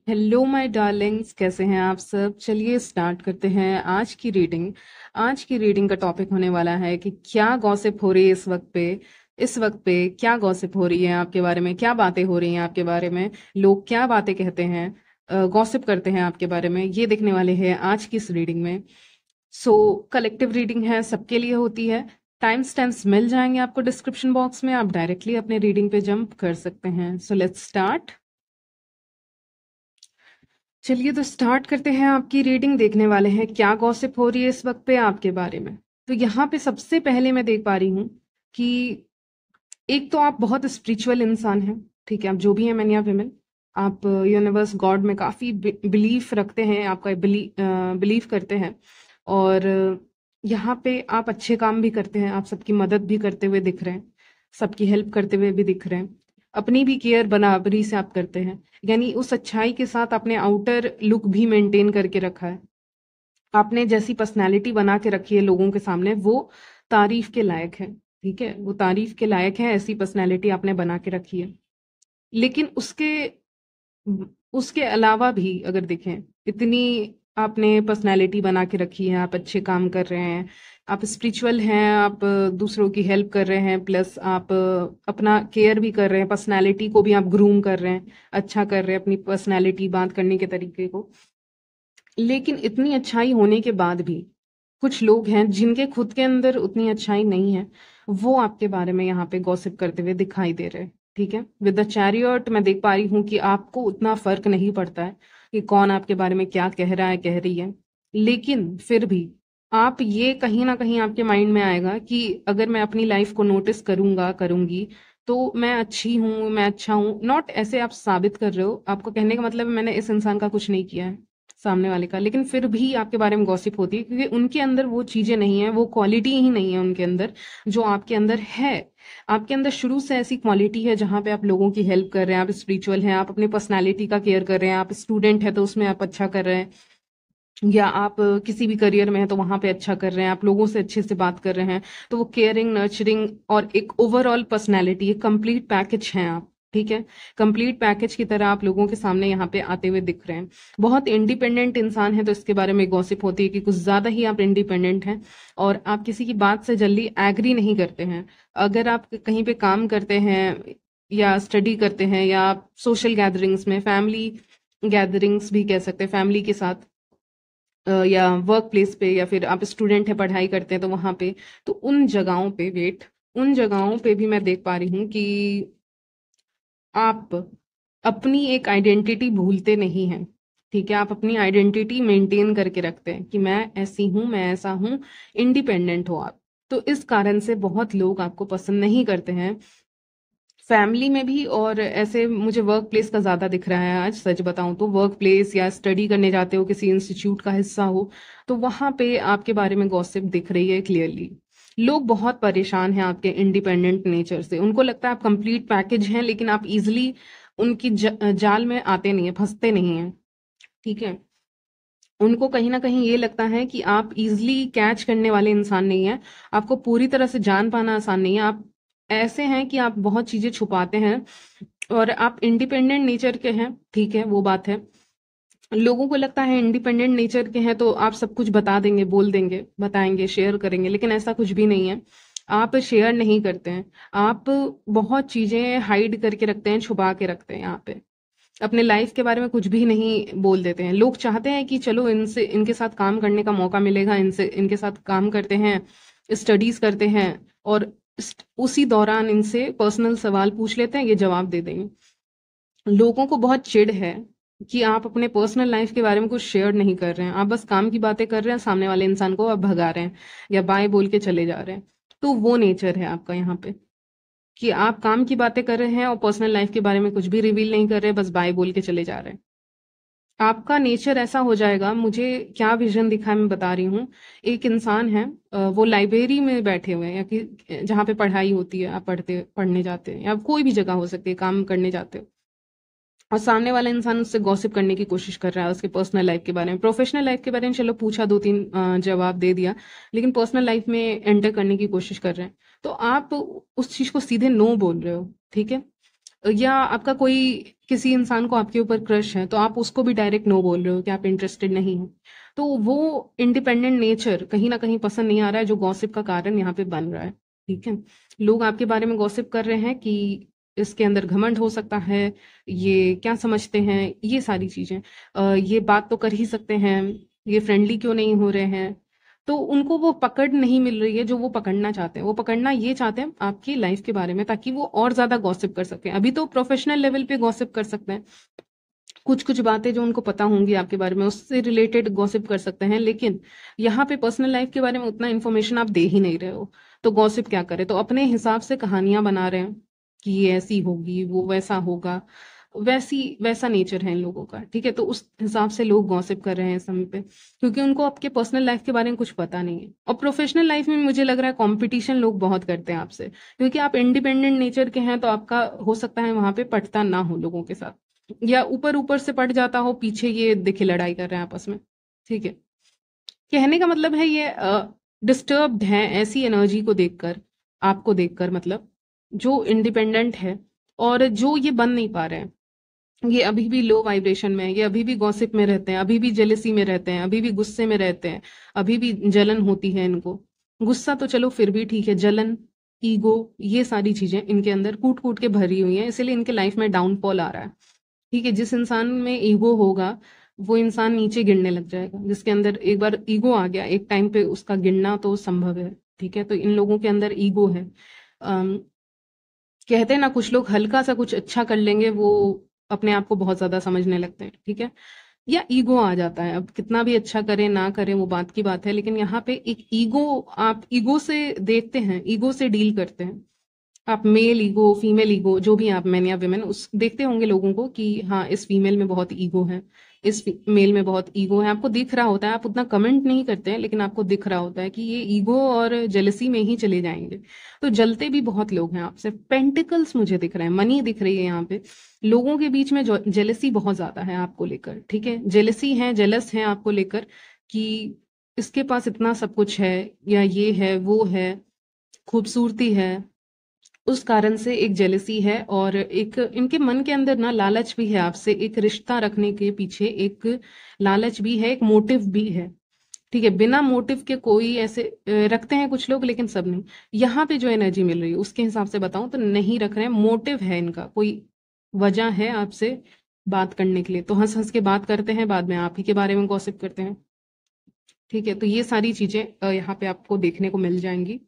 Hello my Darling's, कैसे हैं आप सब। चलिए स्टार्ट करते हैं आज की रीडिंग का टॉपिक होने वाला है कि क्या गॉसिप हो रही है इस वक्त पे क्या गॉसिप हो रही है आपके बारे में, क्या बातें हो रही हैं आपके बारे में, लोग क्या बातें कहते हैं, गॉसिप करते हैं आपके बारे में, ये देखने वाले हैं आज की इस रीडिंग में। सो कलेक्टिव रीडिंग है, सबके लिए होती है। टाइम स्टैम्प्स मिल जाएंगे आपको डिस्क्रिप्शन बॉक्स में, आप डायरेक्टली अपने रीडिंग पे जंप कर सकते हैं। So let's start. चलिए तो स्टार्ट करते हैं। आपकी रीडिंग देखने वाले हैं क्या गॉसिप हो रही है इस वक्त पे आपके बारे में। तो यहाँ पे सबसे पहले मैं देख पा रही हूँ कि एक तो आप बहुत स्पिरिचुअल इंसान हैं। ठीक है, आप जो भी हैं, मैन या विमेन, आप यूनिवर्स गॉड में काफ़ी बिलीफ रखते हैं, आपका बिलीव करते हैं। और यहाँ पे आप अच्छे काम भी करते हैं, आप सबकी मदद भी करते हुए दिख रहे हैं, सबकी हेल्प करते हुए भी दिख रहे हैं। अपनी भी केयर बराबरी से आप करते हैं, यानी उस अच्छाई के साथ आपने आउटर लुक भी मेंटेन करके रखा है। आपने जैसी पर्सनैलिटी बना के रखी है लोगों के सामने, वो तारीफ के लायक है। ठीक है, वो तारीफ के लायक है, ऐसी पर्सनैलिटी आपने बना के रखी है। लेकिन उसके उसके अलावा भी अगर देखें, इतनी आपने पर्सनैलिटी बना के रखी है, आप अच्छे काम कर रहे हैं, आप स्पिरिचुअल हैं, आप दूसरों की हेल्प कर रहे हैं, प्लस आप अपना केयर भी कर रहे हैं, पर्सनैलिटी को भी आप ग्रूम कर रहे हैं, अच्छा कर रहे हैं अपनी पर्सनैलिटी, बात करने के तरीके को। लेकिन इतनी अच्छाई होने के बाद भी कुछ लोग हैं जिनके खुद के अंदर उतनी अच्छाई नहीं है, वो आपके बारे में यहाँ पे गॉसिप करते हुए दिखाई दे रहे हैं। ठीक है, विद द चैरियट मैं देख पा रही हूँ कि आपको उतना फर्क नहीं पड़ता है कि कौन आपके बारे में क्या कह रहा है, कह रही है। लेकिन फिर भी आप ये कहीं ना कहीं आपके माइंड में आएगा कि अगर मैं अपनी लाइफ को नोटिस करूंगा, करूंगी, तो मैं अच्छी हूँ, मैं अच्छा हूँ। नॉट ऐसे आप साबित कर रहे हो, आपको कहने का मतलब है मैंने इस इंसान का कुछ नहीं किया है, सामने वाले का, लेकिन फिर भी आपके बारे में गॉसिप होती है क्योंकि उनके अंदर वो चीजें नहीं है, वो क्वालिटी ही नहीं है उनके अंदर जो आपके अंदर है। आपके अंदर शुरू से ऐसी क्वालिटी है जहां पे आप लोगों की हेल्प कर रहे हैं, आप स्पिरिचुअल हैं, आप अपनी पर्सनालिटी का केयर कर रहे हैं, आप स्टूडेंट है तो उसमें आप अच्छा कर रहे हैं, या आप किसी भी करियर में हैं तो वहां पे अच्छा कर रहे हैं, आप लोगों से अच्छे से बात कर रहे हैं। तो वो केयरिंग, नर्चरिंग और एक ओवरऑल पर्सनैलिटी, एक कंप्लीट पैकेज हैं आप। ठीक है, कंप्लीट पैकेज की तरह आप लोगों के सामने यहाँ पे आते हुए दिख रहे हैं। बहुत इंडिपेंडेंट इंसान है, तो इसके बारे में गॉसिप होती है कि कुछ ज्यादा ही आप इंडिपेंडेंट हैं और आप किसी की बात से जल्दी एग्री नहीं करते हैं। अगर आप कहीं पे काम करते हैं या स्टडी करते हैं या आप सोशल गैदरिंग्स में, फैमिली गैदरिंग्स भी कह सकते हैं, फैमिली के साथ या वर्क प्लेस पे, या फिर आप स्टूडेंट है, पढ़ाई करते हैं तो वहां पे, तो उन जगहों पे भी मैं देख पा रही हूँ कि आप अपनी एक आइडेंटिटी भूलते नहीं हैं। ठीक है, आप अपनी आइडेंटिटी मेंटेन करके रखते हैं कि मैं ऐसी हूँ, मैं ऐसा हूँ, इंडिपेंडेंट हो आप। तो इस कारण से बहुत लोग आपको पसंद नहीं करते हैं, फैमिली में भी। और ऐसे मुझे वर्क प्लेस का ज्यादा दिख रहा है आज, सच बताऊं तो वर्क प्लेस या स्टडी करने जाते हो, किसी इंस्टीट्यूट का हिस्सा हो, तो वहां पे आपके बारे में गॉसिप दिख रही है क्लियरली। लोग बहुत परेशान हैं आपके इंडिपेंडेंट नेचर से, उनको लगता है आप कंप्लीट पैकेज हैं, लेकिन आप इजिली उनकी जाल में आते नहीं है, फंसते नहीं हैं। ठीक है, उनको कहीं ना कहीं ये लगता है कि आप इजिली कैच करने वाले इंसान नहीं है, आपको पूरी तरह से जान पाना आसान नहीं है। आप ऐसे हैं कि आप बहुत चीजें छुपाते हैं और आप इंडिपेंडेंट नेचर के हैं। ठीक है, वो बात है। लोगों को लगता है इंडिपेंडेंट नेचर के हैं तो आप सब कुछ बता देंगे, बोल देंगे, बताएंगे, शेयर करेंगे, लेकिन ऐसा कुछ भी नहीं है। आप शेयर नहीं करते हैं, आप बहुत चीजें हाइड करके रखते हैं, छुपा के रखते हैं यहाँ पे। अपने लाइफ के बारे में कुछ भी नहीं बोल देते हैं। लोग चाहते हैं कि चलो इनसे, इनके साथ काम करने का मौका मिलेगा, इनसे, इनके साथ काम करते हैं, स्टडीज करते हैं, और उसी दौरान इनसे पर्सनल सवाल पूछ लेते हैं, ये जवाब दे देंगे। लोगों को बहुत चिढ़ है कि आप अपने पर्सनल लाइफ के बारे में कुछ शेयर नहीं कर रहे हैं, आप बस काम की बातें कर रहे हैं, सामने वाले इंसान को आप भगा रहे हैं या बाय बोल के चले जा रहे हैं। तो वो नेचर है आपका यहाँ पे कि आप काम की बातें कर रहे हैं और पर्सनल लाइफ के बारे में कुछ भी रिवील नहीं कर रहे, बस बाय बोल के चले जा रहे हैं। आपका नेचर ऐसा हो जाएगा, मुझे क्या विजन दिखा है मैं बता रही हूँ। एक इंसान है, वो लाइब्रेरी में बैठे हुए हैं, या कि जहाँ पे पढ़ाई होती है, आप पढ़ने जाते हैं, या कोई भी जगह हो सकती है, काम करने जाते हो, और सामने वाला इंसान उससे गॉसिप करने की कोशिश कर रहा है उसके पर्सनल लाइफ के बारे में। प्रोफेशनल लाइफ के बारे में चलो पूछा, दो तीन जवाब दे दिया, लेकिन पर्सनल लाइफ में एंटर करने की कोशिश कर रहे हैं, तो आप उस चीज को सीधे नो बोल रहे हो। ठीक है, या आपका कोई किसी इंसान को आपके ऊपर क्रश है तो आप उसको भी डायरेक्ट नो बोल रहे हो कि आप इंटरेस्टेड नहीं हो, तो वो इंडिपेंडेंट नेचर कहीं ना कहीं पसंद नहीं आ रहा है, जो गॉसिप का कारण यहाँ पे बन रहा है। ठीक है, लोग आपके बारे में गॉसिप कर रहे हैं कि इसके अंदर घमंड हो सकता है, ये क्या समझते हैं, ये सारी चीजें, ये बात तो कर ही सकते हैं, ये फ्रेंडली क्यों नहीं हो रहे हैं। तो उनको वो पकड़ नहीं मिल रही है जो वो पकड़ना चाहते हैं। वो पकड़ना ये चाहते हैं आपकी लाइफ के बारे में, ताकि वो और ज्यादा गॉसिप कर सकें। अभी तो प्रोफेशनल लेवल पे गॉसिप कर सकते हैं, कुछ कुछ बातें जो उनको पता होंगी आपके बारे में उससे रिलेटेड गॉसिप कर सकते हैं, लेकिन यहाँ पे पर्सनल लाइफ के बारे में उतना इन्फॉर्मेशन आप दे ही नहीं रहे हो, तो गॉसिप क्या करे। तो अपने हिसाब से कहानियां बना रहे हैं कि ये ऐसी होगी, वो वैसा होगा, वैसी वैसा नेचर है इन लोगों का। ठीक है, तो उस हिसाब से लोग गॉसिप कर रहे हैं इस समय पे, क्योंकि उनको आपके पर्सनल लाइफ के बारे में कुछ पता नहीं है। और प्रोफेशनल लाइफ में मुझे लग रहा है कंपटीशन लोग बहुत करते हैं आपसे, क्योंकि आप इंडिपेंडेंट नेचर के हैं, तो आपका हो सकता है वहां पे पटता ना हो लोगों के साथ, या ऊपर ऊपर से पट जाता हो, पीछे ये देखिए लड़ाई कर रहे हैं आपस में। ठीक है, कहने का मतलब है ये डिस्टर्ब्ड है ऐसी एनर्जी को देखकर, आपको देखकर, मतलब जो इंडिपेंडेंट है और जो ये बन नहीं पा रहे हैं, ये अभी भी लो वाइब्रेशन में है, ये अभी भी गॉसिप में रहते हैं, अभी भी जेलसी में रहते हैं, अभी भी गुस्से में रहते हैं, अभी भी जलन होती है इनको। गुस्सा तो चलो फिर भी ठीक है, जलन, ईगो, ये सारी चीजें इनके अंदर कूट कूट के भरी हुई हैं, इसीलिए इनके लाइफ में डाउनफॉल आ रहा है। ठीक है, जिस इंसान में ईगो होगा वो इंसान नीचे गिरने लग जाएगा। जिसके अंदर एक बार ईगो आ गया, एक टाइम पे उसका गिरना तो संभव है। ठीक है, तो इन लोगों के अंदर ईगो है। अम, कहते हैं ना, कुछ लोग हल्का सा कुछ अच्छा कर लेंगे, वो अपने आप को बहुत ज्यादा समझने लगते हैं। ठीक है, या ईगो आ जाता है। अब कितना भी अच्छा करें ना करें वो बात की बात है, लेकिन यहाँ पे एक ईगो, आप ईगो से देखते हैं, ईगो से डील करते हैं। आप मेल ईगो, फीमेल ईगो, जो भी आप मैन या विमेन, उस देखते होंगे लोगों को कि हाँ इस फीमेल में बहुत ईगो है, इस मेल में बहुत ईगो है। आपको दिख रहा होता है, आप उतना कमेंट नहीं करते हैं, लेकिन आपको दिख रहा होता है कि ये ईगो और जेलसी में ही चले जाएंगे। तो जलते भी बहुत लोग हैं आपसे। पेंटिकल्स मुझे दिख रहे हैं, मनी दिख रही है यहाँ पे। लोगों के बीच में जेलसी बहुत ज्यादा है आपको लेकर। ठीक है, जेलसी है, जेलस है आपको लेकर कि इसके पास इतना सब कुछ है, या ये है, वो है, खूबसूरती है, उस कारण से एक जेलसी है। और एक इनके मन के अंदर ना लालच भी है आपसे, एक रिश्ता रखने के पीछे एक लालच भी है, एक मोटिव भी है। ठीक है, बिना मोटिव के कोई ऐसे रखते हैं कुछ लोग, लेकिन सब नहीं। यहाँ पे जो एनर्जी मिल रही है उसके हिसाब से बताऊं तो नहीं रख रहे हैं, मोटिव है इनका, कोई वजह है आपसे बात करने के लिए, तो हंस हंस के बात करते हैं, बाद में आप ही के बारे में गॉसिप करते हैं। ठीक है, तो ये सारी चीजें यहाँ पे आपको देखने को मिल जाएंगी।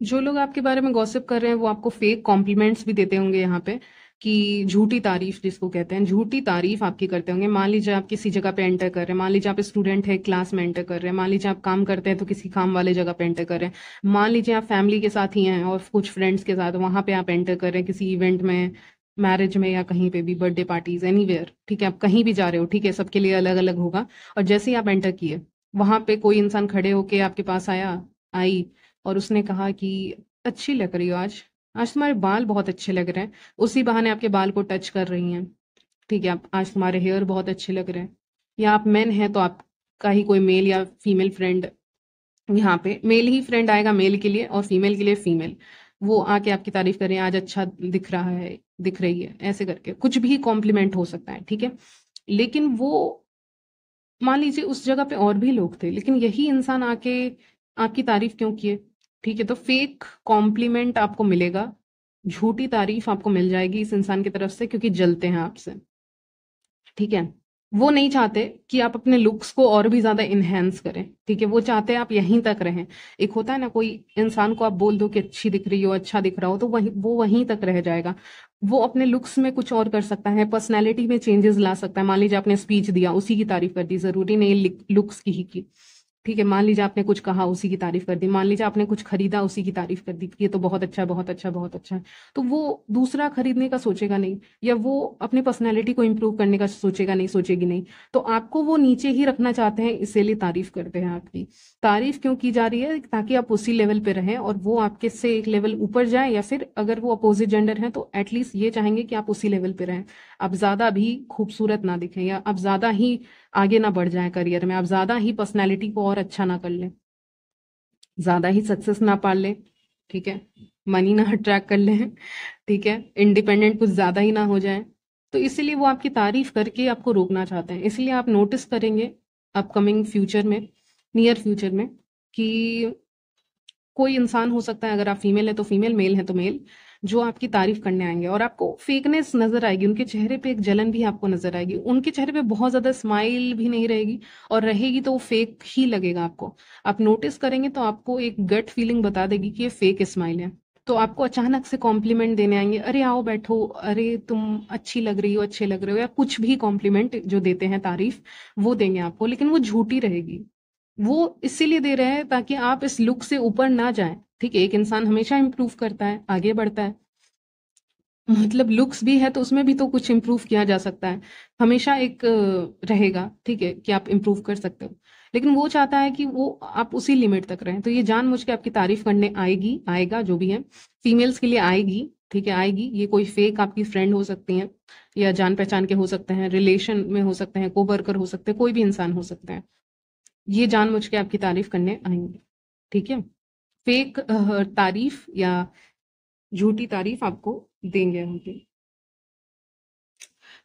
जो लोग आपके बारे में गॉसिप कर रहे हैं वो आपको फेक कॉम्प्लीमेंट्स भी देते होंगे यहाँ पे, कि झूठी तारीफ जिसको कहते हैं, झूठी तारीफ आपकी करते होंगे। मान लीजिए आप किसी जगह पे एंटर कर रहे हैं, मान लीजिए आप स्टूडेंट है, क्लास में एंटर कर रहे हैं, मान लीजिए आप काम करते हैं तो किसी काम वाले जगह पे एंटर कर रहे हैं, मान लीजिए आप फैमिली के साथ ही हैं और कुछ फ्रेंड्स के साथ वहां पे आप एंटर कर रहे हैं किसी इवेंट में, मैरिज में, या कहीं पे भी, बर्थडे पार्टीज, एनीवेयर। ठीक है, आप कहीं भी जा रहे हो, ठीक है, सबके लिए अलग अलग होगा। और जैसे ही आप एंटर किए, वहां पे कोई इंसान खड़े होके आपके पास आया, आई, और उसने कहा कि अच्छी लग रही हो आज, आज तुम्हारे बाल बहुत अच्छे लग रहे हैं। उसी बहाने आपके बाल को टच कर रही हैं। ठीक है, आप आज तुम्हारे हेयर बहुत अच्छे लग रहे हैं। या आप मेन हैं तो आपका ही कोई मेल या फीमेल फ्रेंड, यहाँ पे मेल ही फ्रेंड आएगा मेल के लिए और फीमेल के लिए फीमेल, वो आके आपकी तारीफ करें, आज अच्छा दिख रहा है, दिख रही है, ऐसे करके कुछ भी कॉम्प्लीमेंट हो सकता है। ठीक है, लेकिन वो, मान लीजिए उस जगह पे और भी लोग थे, लेकिन यही इंसान आके आपकी तारीफ क्यों किए। ठीक है, तो फेक कॉम्प्लीमेंट आपको मिलेगा, झूठी तारीफ आपको मिल जाएगी इस इंसान की तरफ से, क्योंकि जलते हैं आपसे। ठीक है, वो नहीं चाहते कि आप अपने लुक्स को और भी ज्यादा इनहेंस करें। ठीक है, वो चाहते हैं आप यहीं तक रहें। एक होता है ना, कोई इंसान को आप बोल दो कि अच्छी दिख रही हो, अच्छा दिख रहा हो, तो वो वहीं तक रह जाएगा। वो अपने लुक्स में कुछ और कर सकता है, पर्सनैलिटी में चेंजेस ला सकता है। मान लीजिए आपने स्पीच दिया, उसी की तारीफ कर दी, जरूरी नहीं लुक्स की ही की। ठीक है, मान लीजिए आपने कुछ कहा, उसी की तारीफ कर दी। मान लीजिए आपने कुछ खरीदा, उसी की तारीफ कर दी कि ये तो बहुत अच्छा है, बहुत अच्छा, बहुत अच्छा है। तो वो दूसरा खरीदने का सोचेगा नहीं, या वो अपनी पर्सनैलिटी को इम्प्रूव करने का सोचेगा नहीं, सोचेगी नहीं। तो आपको वो नीचे ही रखना चाहते हैं, इसीलिए तारीफ करते हैं आपकी। तारीफ क्यों की जा रही है, ताकि आप उसी लेवल पे रहें और वो आपके से एक लेवल ऊपर जाए, या फिर अगर वो अपोजिट जेंडर है तो एटलीस्ट ये चाहेंगे कि आप उसी लेवल पे रहें। आप ज्यादा भी खूबसूरत ना दिखें, या आप ज्यादा ही आगे ना बढ़ जाए करियर में, आप ज्यादा ही पर्सनैलिटी को और अच्छा ना कर लें, ज्यादा ही सक्सेस ना पा लें। ठीक है, मनी ना अट्रैक्ट कर लें, ठीक है, इंडिपेंडेंट कुछ ज़्यादा ही ना हो जाए। तो इसीलिए वो आपकी तारीफ करके आपको रोकना चाहते हैं। इसलिए आप नोटिस करेंगे अपकमिंग फ्यूचर में, नियर फ्यूचर में, कि कोई इंसान हो सकता है, अगर आप फीमेल है तो फीमेल, मेल है तो मेल, जो आपकी तारीफ करने आएंगे और आपको फेकनेस नजर आएगी, उनके चेहरे पे एक जलन भी आपको नजर आएगी, उनके चेहरे पे बहुत ज्यादा स्माइल भी नहीं रहेगी, और रहेगी तो वो फेक ही लगेगा आपको। आप नोटिस करेंगे तो आपको एक गट फीलिंग बता देगी कि ये फेक स्माइल है। तो आपको अचानक से कॉम्प्लीमेंट देने आएंगे, अरे आओ बैठो, अरे तुम अच्छी लग रही हो, अच्छे लग रहे हो, या कुछ भी कॉम्प्लीमेंट जो देते हैं, तारीफ वो देंगे आपको, लेकिन वो झूठी रहेगी। वो इसीलिए दे रहे हैं ताकि आप इस लुक से ऊपर ना जाएं। ठीक है, एक इंसान हमेशा इंप्रूव करता है, आगे बढ़ता है, मतलब लुक्स भी है तो उसमें भी तो कुछ इम्प्रूव किया जा सकता है, हमेशा एक रहेगा, ठीक है, कि आप इम्प्रूव कर सकते हो। लेकिन वो चाहता है कि वो आप उसी लिमिट तक रहें, तो ये जानबूझ के आपकी तारीफ करने आएगी, आएगा, जो भी है, फीमेल्स के लिए आएगी, ठीक है, आएगी। ये कोई फेक आपकी फ्रेंड हो सकती हैं, या जान पहचान के हो सकते हैं, रिलेशन में हो सकते हैं, कोवर्कर हो सकते हैं, कोई भी इंसान हो सकते हैं, ये जानबूझ के आपकी तारीफ करने आएंगे। ठीक है, फेक तारीफ या झूठी तारीफ आपको देंगे उनकी।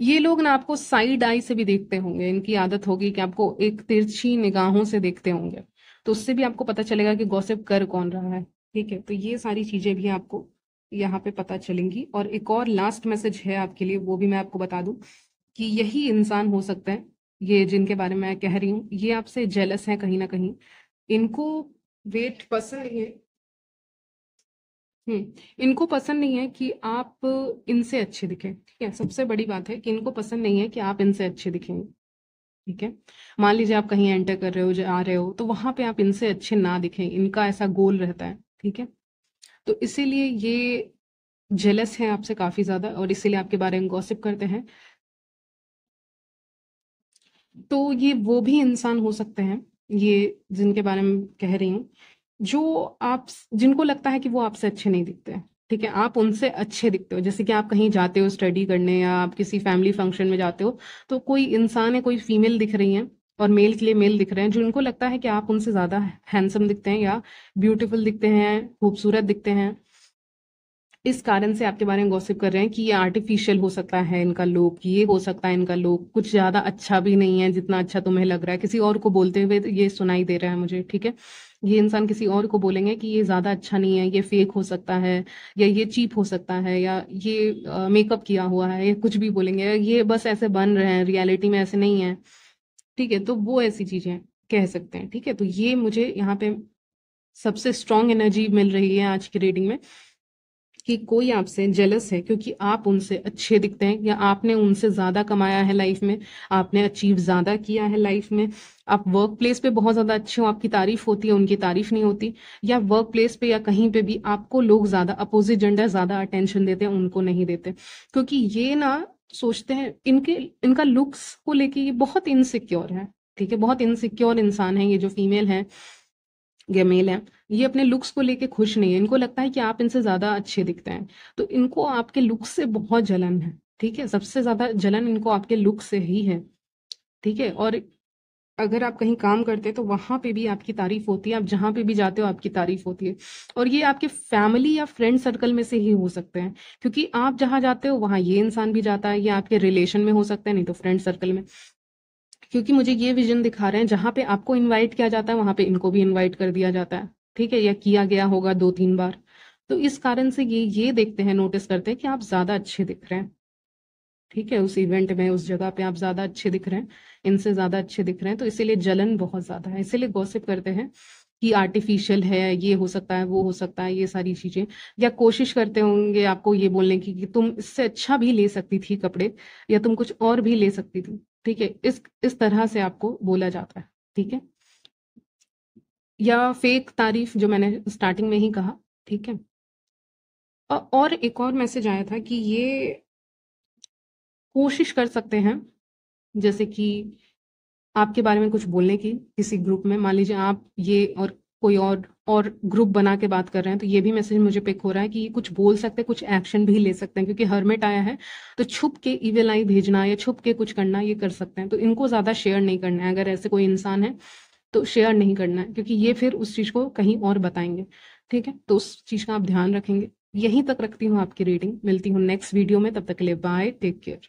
ये लोग ना आपको साइड आई से भी देखते होंगे, इनकी आदत होगी कि आपको एक तिरछी निगाहों से देखते होंगे, तो उससे भी आपको पता चलेगा कि गॉसिप कर कौन रहा है। ठीक है, तो ये सारी चीजें भी आपको यहाँ पे पता चलेंगी। और एक और लास्ट मैसेज है आपके लिए, वो भी मैं आपको बता दूं, कि यही इंसान हो सकता है, ये जिनके बारे में मैं कह रही हूँ, ये आपसे जेलस है कहीं ना कहीं, इनको वेट पसंद है। इनको पसंद नहीं है कि आप इनसे अच्छे दिखें। ठीक है, सबसे बड़ी बात है कि इनको पसंद नहीं है कि आप इनसे अच्छे दिखेंगे। ठीक है, मान लीजिए आप कहीं एंटर कर रहे हो, जा रहे हो, तो वहां पे आप इनसे अच्छे ना दिखें, इनका ऐसा गोल रहता है। ठीक है, तो इसीलिए ये जेलस है आपसे काफी ज्यादा, और इसीलिए आपके बारे में गॉसिप करते हैं। तो ये वो भी इंसान हो सकते हैं, ये जिनके बारे में कह रही हूँ, जो आप, जिनको लगता है कि वो आपसे अच्छे नहीं दिखते हैं। ठीक है, आप उनसे अच्छे दिखते हो। जैसे कि आप कहीं जाते हो स्टडी करने, या आप किसी फैमिली फंक्शन में जाते हो, तो कोई इंसान है, कोई फीमेल दिख रही है, और मेल के लिए मेल दिख रहे हैं, जो इनको लगता है कि आप उनसे ज्यादा हैंडसम दिखते हैं, या ब्यूटीफुल दिखते हैं, खूबसूरत दिखते हैं, इस कारण से आपके बारे में गॉसिप कर रहे हैं कि ये आर्टिफिशियल हो सकता है इनका लुक, ये हो सकता है इनका लुक कुछ ज्यादा अच्छा भी नहीं है जितना अच्छा तुम्हें लग रहा है। किसी और को बोलते हुए ये सुनाई दे रहा है मुझे। ठीक है, ये इंसान किसी और को बोलेंगे कि ये ज्यादा अच्छा नहीं है, ये फेक हो सकता है, या ये चीप हो सकता है, या ये मेकअप किया हुआ है, या कुछ भी बोलेंगे, ये बस ऐसे बन रहे हैं, रियलिटी में ऐसे नहीं है। ठीक है, तो वो ऐसी चीजें कह सकते हैं। ठीक है, तो ये मुझे यहाँ पे सबसे स्ट्रॉन्ग एनर्जी मिल रही है आज की रीडिंग में, कि कोई आपसे जेलस है क्योंकि आप उनसे अच्छे दिखते हैं, या आपने उनसे ज्यादा कमाया है लाइफ में, आपने अचीव ज्यादा किया है लाइफ में, आप वर्क प्लेस पे बहुत ज्यादा अच्छे हो, आपकी तारीफ होती है, उनकी तारीफ नहीं होती, या वर्क प्लेस पे या कहीं पे भी आपको लोग ज्यादा, अपोजिट जेंडर ज्यादा अटेंशन देते हैं, उनको नहीं देते, क्योंकि ये ना सोचते हैं, इनका लुक्स को लेके ये बहुत इनसिक्योर है। ठीक है, बहुत इनसिक्योर इंसान है ये, जो फीमेल है या मेल है, ये अपने लुक्स को लेके खुश नहीं है, इनको लगता है कि आप इनसे ज्यादा अच्छे दिखते हैं, तो इनको आपके लुक्स से बहुत जलन है। ठीक है, सबसे ज्यादा जलन इनको आपके लुक से ही है। ठीक है, और अगर आप कहीं काम करते हैं तो वहां पे भी आपकी तारीफ होती है, आप जहां पे भी जाते हो आपकी तारीफ होती है, और ये आपके फैमिली या फ्रेंड सर्कल में से ही हो सकते हैं, क्योंकि आप जहां जाते हो वहां ये इंसान भी जाता है, या आपके रिलेशन में हो सकते हैं, नहीं तो फ्रेंड सर्कल में, क्योंकि मुझे ये विजन दिखा रहे हैं, जहां पे आपको इनवाइट किया जाता है वहां पे इनको भी इनवाइट कर दिया जाता है। ठीक है, या किया गया होगा 2-3 बार, तो इस कारण से ये देखते हैं, नोटिस करते हैं कि आप ज्यादा अच्छे दिख रहे हैं। ठीक है, उस इवेंट में, उस जगह पे आप ज्यादा अच्छे दिख रहे हैं, इनसे ज्यादा अच्छे दिख रहे हैं, तो इसीलिए जलन बहुत ज्यादा है, इसीलिए गॉसिप करते हैं कि आर्टिफिशियल है, ये हो सकता है, वो हो सकता है, ये सारी चीजें, या कोशिश करते होंगे आपको ये बोलने की कि तुम इससे अच्छा भी ले सकती थी कपड़े, या तुम कुछ और भी ले सकती थी। ठीक है, इस तरह से आपको बोला जाता है। ठीक है, या फेक तारीफ, जो मैंने स्टार्टिंग में ही कहा। ठीक है, और एक और मैसेज आया था कि ये कोशिश कर सकते हैं, जैसे कि आपके बारे में कुछ बोलने की किसी ग्रुप में, मान लीजिए आप ये और कोई और ग्रुप बना के बात कर रहे हैं, तो ये भी मैसेज मुझे पिक हो रहा है कि ये कुछ बोल सकते हैं, कुछ एक्शन भी ले सकते हैं, क्योंकि हर्मिट आया है, तो छुप के ईविल आई भेजना या छुप के कुछ करना ये कर सकते हैं, तो इनको ज्यादा शेयर नहीं करना है। अगर ऐसे कोई इंसान है तो शेयर नहीं करना है, क्योंकि ये फिर उस चीज को कहीं और बताएंगे। ठीक है? तो उस चीज़ का आप ध्यान रखेंगे। यहीं तक रखती हूँ आपकी रीडिंग। मिलती हूँ नेक्स्ट वीडियो में, तब तक के लिए बाय, टेक केयर।